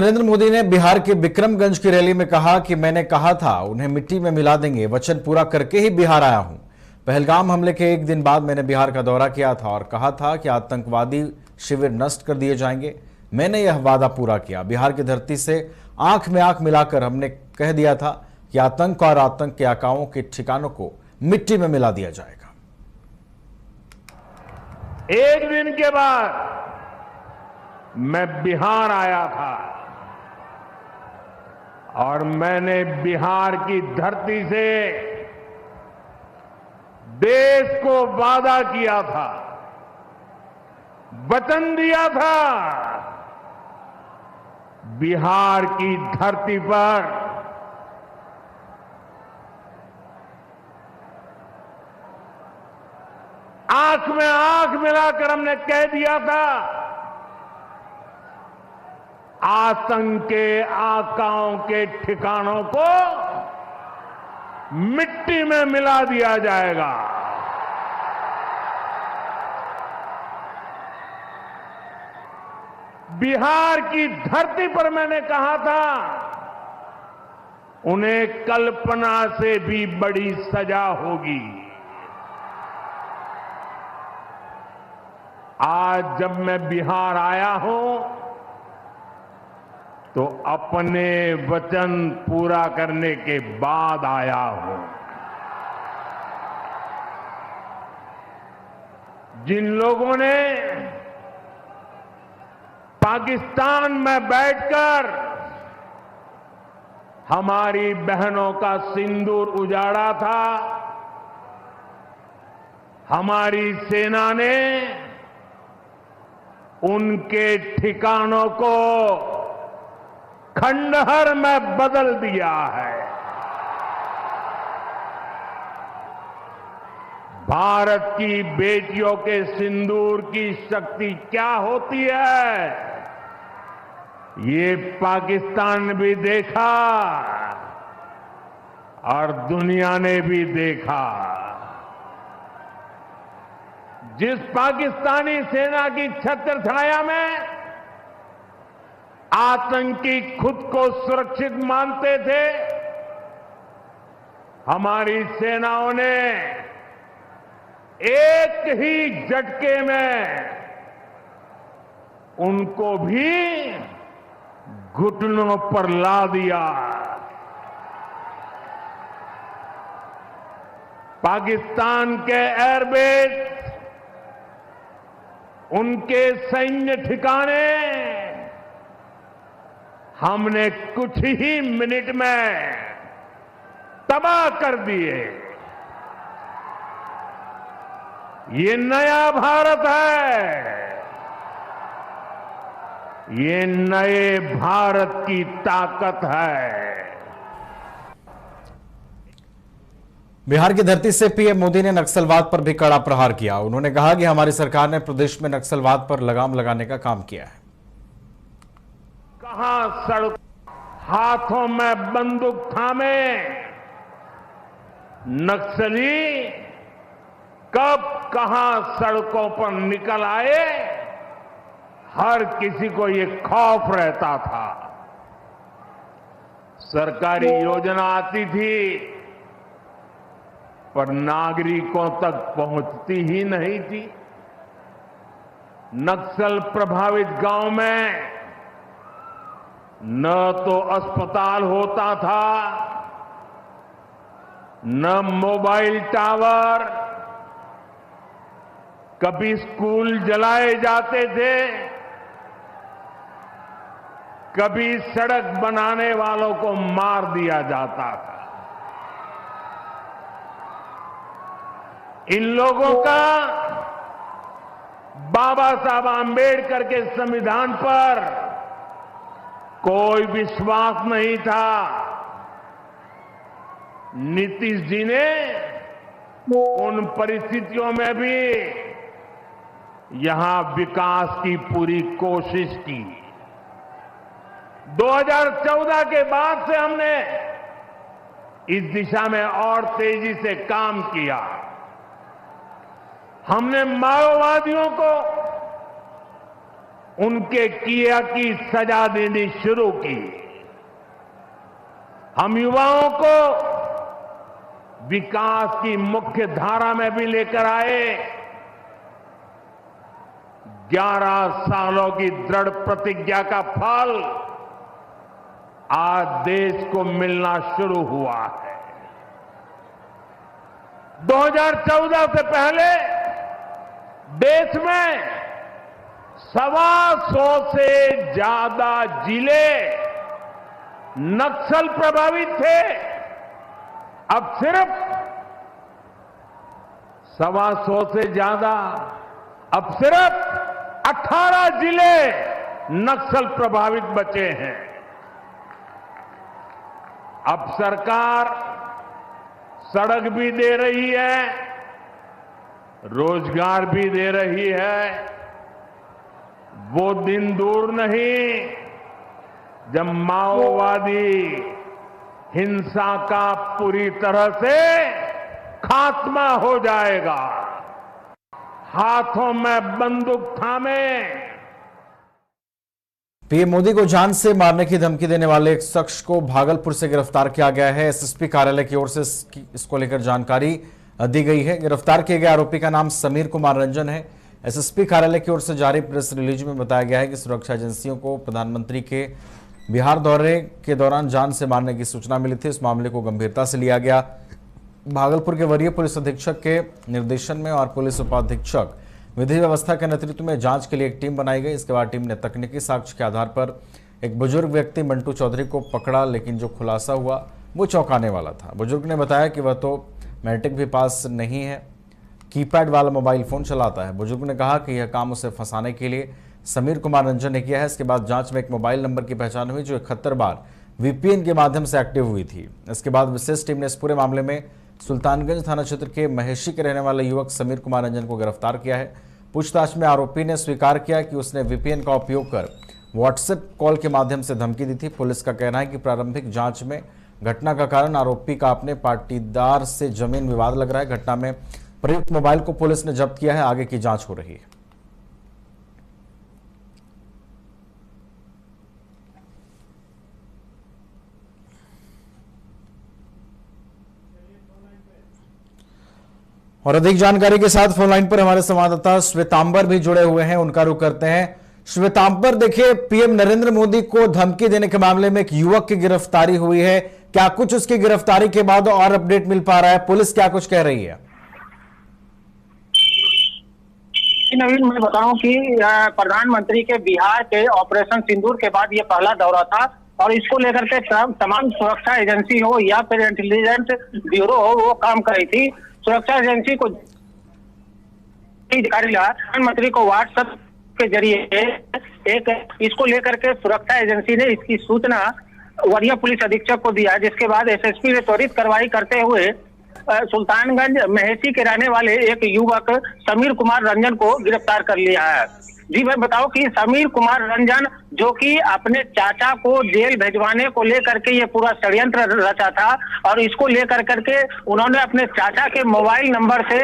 नरेंद्र मोदी ने बिहार के बिक्रमगंज की रैली में कहा कि मैंने कहा था उन्हें मिट्टी में मिला देंगे, वचन पूरा करके ही बिहार आया हूं। पहलगाम हमले के एक दिन बाद मैंने बिहार का दौरा किया था और कहा था कि आतंकवादी शिविर नष्ट कर दिए जाएंगे। मैंने यह वादा पूरा किया। बिहार की धरती से आंख में आंख मिलाकर हमने कह दिया था कि आतंक और आतंक के आकाओं के ठिकानों को मिट्टी में मिला दिया जाएगा। एक दिन के बाद मैं बिहार आया था और मैंने बिहार की धरती से देश को वादा किया था, वचन दिया था। बिहार की धरती पर आंख में आंख मिलाकर हमने कह दिया था, आतंक के आकाओं के ठिकानों को मिट्टी में मिला दिया जाएगा। बिहार की धरती पर मैंने कहा था, उन्हें कल्पना से भी बड़ी सजा होगी। आज जब मैं बिहार आया हूं तो अपने वचन पूरा करने के बाद आया हूं। जिन लोगों ने पाकिस्तान में बैठकर हमारी बहनों का सिंदूर उजाड़ा था, हमारी सेना ने उनके ठिकानों को खंडहर में बदल दिया है। भारत की बेटियों के सिंदूर की शक्ति क्या होती है, ये पाकिस्तान ने भी देखा और दुनिया ने भी देखा। जिस पाकिस्तानी सेना की छत्र छाया में आतंकी खुद को सुरक्षित मानते थे, हमारी सेनाओं ने एक ही झटके में उनको भी घुटनों पर ला दिया। पाकिस्तान के एयरबेस, उनके सैन्य ठिकाने हमने कुछ ही मिनट में तबाह कर दिए। ये नया भारत है, ये नए भारत की ताकत है। बिहार की धरती से पीएम मोदी ने नक्सलवाद पर भी कड़ा प्रहार किया। उन्होंने कहा कि हमारी सरकार ने प्रदेश में नक्सलवाद पर लगाम लगाने का काम किया है। कहां सड़क हाथों में बंदूक थामे नक्सली कब कहां सड़कों पर निकल आए, हर किसी को ये खौफ रहता था। सरकारी योजना आती थी पर नागरिकों तक पहुंचती ही नहीं थी। नक्सल प्रभावित गांव में न तो अस्पताल होता था, न मोबाइल टावर, कभी स्कूल जलाए जाते थे, कभी सड़क बनाने वालों को मार दिया जाता था। इन लोगों का बाबा साहब आंबेडकर के संविधान पर कोई विश्वास नहीं था। नीतीश जी ने उन परिस्थितियों में भी यहां विकास की पूरी कोशिश की। 2014 के बाद से हमने इस दिशा में और तेजी से काम किया। हमने माओवादियों को उनके किया की सजा देनी शुरू की। हम युवाओं को विकास की मुख्य धारा में भी लेकर आए। 11 सालों की दृढ़ प्रतिज्ञा का फल आज देश को मिलना शुरू हुआ है। 2014 से पहले देश में 125 से ज्यादा जिले नक्सल प्रभावित थे। अब सिर्फ 125 से ज्यादा, अब सिर्फ 18 जिले नक्सल प्रभावित बचे हैं। अब सरकार सड़क भी दे रही है, रोजगार भी दे रही है। वो दिन दूर नहीं जब माओवादी हिंसा का पूरी तरह से खात्मा हो जाएगा। हाथों में बंदूक थामे पीएम मोदी को जान से मारने की धमकी देने वाले एक शख्स को भागलपुर से गिरफ्तार किया गया है। एसएसपी कार्यालय की ओर से इसको लेकर जानकारी दी गई है। गिरफ्तार किए गए आरोपी का नाम समीर कुमार रंजन है। एसएसपी कार्यालय की ओर से जारी प्रेस रिलीज में बताया गया है कि सुरक्षा एजेंसियों को प्रधानमंत्री के बिहार दौरे के दौरान जान से मारने की सूचना मिली थी। इस मामले को गंभीरता से लिया गया। भागलपुर के वरीय पुलिस अधीक्षक के निर्देशन में और पुलिस उपाधीक्षक विधि व्यवस्था के नेतृत्व में जांच के लिए एक टीम बनाई गई। इसके बाद टीम ने तकनीकी साक्ष्य के आधार पर एक बुजुर्ग व्यक्ति मंटू चौधरी को पकड़ा, लेकिन जो खुलासा हुआ वो चौंकाने वाला था। बुजुर्ग ने बताया कि वह तो मैट्रिक भी पास नहीं है, कीपैड वाला मोबाइल फोन चलाता है। बुजुर्ग ने कहा कि यह काम उसे फंसाने के लिए समीर कुमार रंजन ने किया है। इसके बाद जांच में एक मोबाइल नंबर की पहचान हुई जो 71 बार वीपीएन के माध्यम से एक्टिव हुई थी। इसके बाद विशेष टीम ने इस पूरे मामले में सुल्तानगंज थाना क्षेत्र के महेशी के रहने वाले युवक समीर कुमार रंजन को गिरफ्तार किया है। पूछताछ में आरोपी ने स्वीकार किया कि उसने वीपीएन का उपयोग कर व्हाट्सएप कॉल के माध्यम से धमकी दी थी। पुलिस का कहना है कि प्रारंभिक जांच में घटना का कारण आरोपी का अपने पाटीदार से जमीन विवाद लग रहा है। घटना में प्रयुक्त मोबाइल को पुलिस ने जब्त किया है। आगे की जांच हो रही है। और अधिक जानकारी के साथ फोन लाइन पर हमारे संवाददाता श्वेतांबर भी जुड़े हुए हैं, उनका रुख करते हैं। श्वेतांबर, देखिए पीएम नरेंद्र मोदी को धमकी देने के मामले में एक युवक की गिरफ्तारी हुई है। क्या कुछ उसकी गिरफ्तारी के बाद और अपडेट मिल पा रहा है? पुलिस क्या कुछ कह रही है? नवीन, मैं बताऊं कि प्रधानमंत्री के बिहार के ऑपरेशन सिंदूर के बाद ये पहला दौरा था और इसको लेकर के तमाम सुरक्षा एजेंसी हो या फिर इंटेलिजेंस ब्यूरो हो, वो काम कर रही थी। सुरक्षा एजेंसी को जानकारी लगा, प्रधानमंत्री को व्हाट्सएप के जरिए एक इसको लेकर के सुरक्षा एजेंसी ने इसकी सूचना वरीय पुलिस अधीक्षक को दिया, जिसके बाद एसएसपी ने त्वरित कार्रवाई करते हुए सुल्तानगंज महेशी के रहने वाले एक युवक समीर कुमार रंजन को गिरफ्तार कर लिया है। जी मैं बताऊं कि समीर कुमार रंजन जो कि अपने चाचा को जेल भेजवाने को लेकर के ये पूरा षड्यंत्र रचा था और इसको लेकर करके उन्होंने अपने चाचा के मोबाइल नंबर से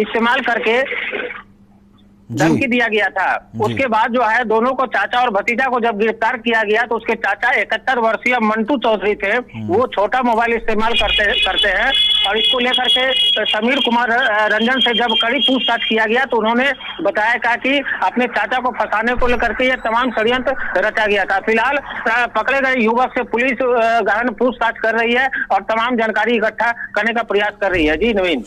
इस्तेमाल करके धमकी दिया गया था। उसके बाद जो है दोनों को, चाचा और भतीजा को जब गिरफ्तार किया गया तो उसके चाचा 71 वर्षीय मंटू चौधरी थे, वो छोटा मोबाइल इस्तेमाल करते हैं और इसको लेकर के समीर कुमार रंजन से जब कड़ी पूछताछ किया गया तो उन्होंने बताया कि अपने चाचा को फंसाने को लेकर के ये तमाम षड्यंत्र रचा गया था। फिलहाल पकड़े गए युवक से पुलिस गहन पूछताछ कर रही है और तमाम जानकारी इकट्ठा करने का प्रयास कर रही है। जी नवीन,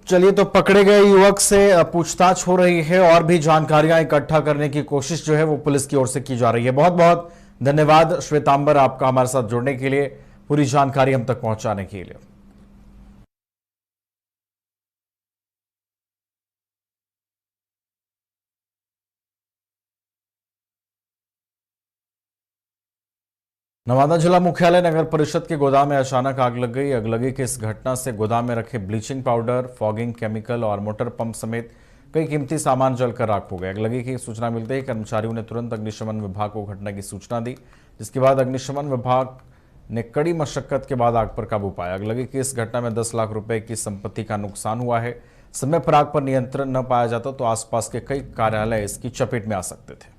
चलिए तो पकड़े गए युवक से पूछताछ हो रही है और भी जानकारियां इकट्ठा करने की कोशिश जो है वो पुलिस की ओर से की जा रही है। बहुत बहुत धन्यवाद श्वेतांबर, आपका हमारे साथ जुड़ने के लिए, पूरी जानकारी हम तक पहुंचाने के लिए। नवादा जिला मुख्यालय नगर परिषद के गोदाम में अचानक आग लग गई। अगलगी की इस घटना से गोदाम में रखे ब्लीचिंग पाउडर, फॉगिंग केमिकल और मोटर पंप समेत कई कीमती सामान जलकर राख हो गए। अगलगी की सूचना मिलते ही कर्मचारियों ने तुरंत अग्निशमन विभाग को घटना की सूचना दी, जिसके बाद अग्निशमन विभाग ने कड़ी मशक्कत के बाद आग पर काबू पाया। अगलगी की इस घटना में 10 लाख रुपए की संपत्ति का नुकसान हुआ है। समय पर आग पर नियंत्रण न पाया जाता तो आसपास के कई कार्यालय इसकी चपेट में आ सकते थे।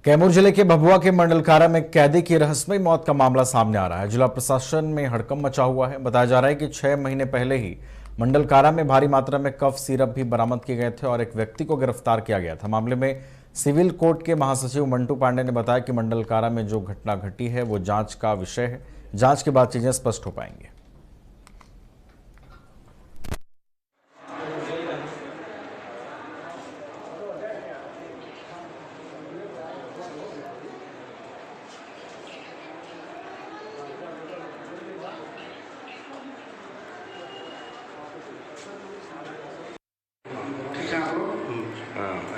कैमूर जिले के भभुआ के मंडल कारा में कैदी की रहस्यमयी मौत का मामला सामने आ रहा है। जिला प्रशासन में हड़कंप मचा हुआ है। बताया जा रहा है कि 6 महीने पहले ही मंडल कारा में भारी मात्रा में कफ सिरप भी बरामद किए गए थे और एक व्यक्ति को गिरफ्तार किया गया था। मामले में सिविल कोर्ट के महासचिव मंटू पांडे ने बताया कि मंडल कारा में जो घटना घटी है वो जांच का विषय है। जांच के बाद चीजें स्पष्ट हो पाएंगी।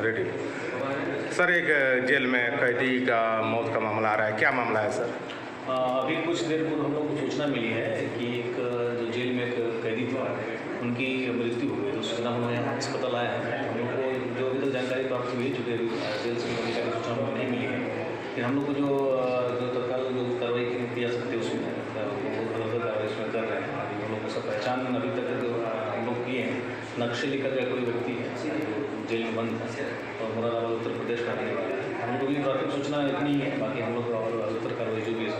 रेडी सर, एक जेल में कैदी का मौत का मामला आ रहा है, क्या मामला है सर? अभी कुछ देर पूर्व हम लोग को सूचना मिली है कि एक जो जेल में एक कैदी था उनकी मृत्यु हो गई। तो सूचना हमें अस्पताल आया है। हम लोग को जो अभी तक जानकारी प्राप्त हुई है, चूँकि जेल से अधिकारी सूचना हमें नहीं मिली है, लेकिन हम लोग को जो तत्काल जो कार्रवाई की जा सकती है उसमें कार्रवाई उसमें कर रहे हैं। अभी हम लोग को सब पहचान अभी तक जो हम लोग किए हैं, नक्सली का कोई व्यक्ति है जेल में बंद है और मुरादाबाद उत्तर प्रदेश का रहने वाला है। हम लोग भी प्राथमिक सूचना इतनी है, बाकी हम लोग और उत्तर कार्रवाई जो भी है।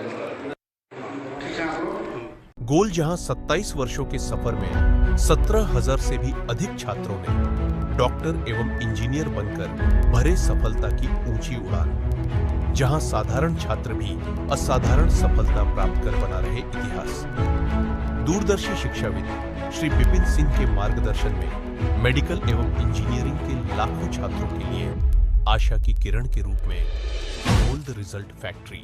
गोल जहां 27 वर्षों के सफर में 17,000 से भी अधिक छात्रों ने डॉक्टर एवं इंजीनियर बनकर भरे सफलता की ऊंची उड़ान, जहां साधारण छात्र भी असाधारण सफलता प्राप्त कर बना रहे इतिहास। दूरदर्शी शिक्षाविद श्री विपिन सिंह के मार्गदर्शन में मेडिकल एवं इंजीनियरिंग के लाखों छात्रों के लिए आशा की किरण के रूप में गोल्ड रिजल्ट फैक्ट्री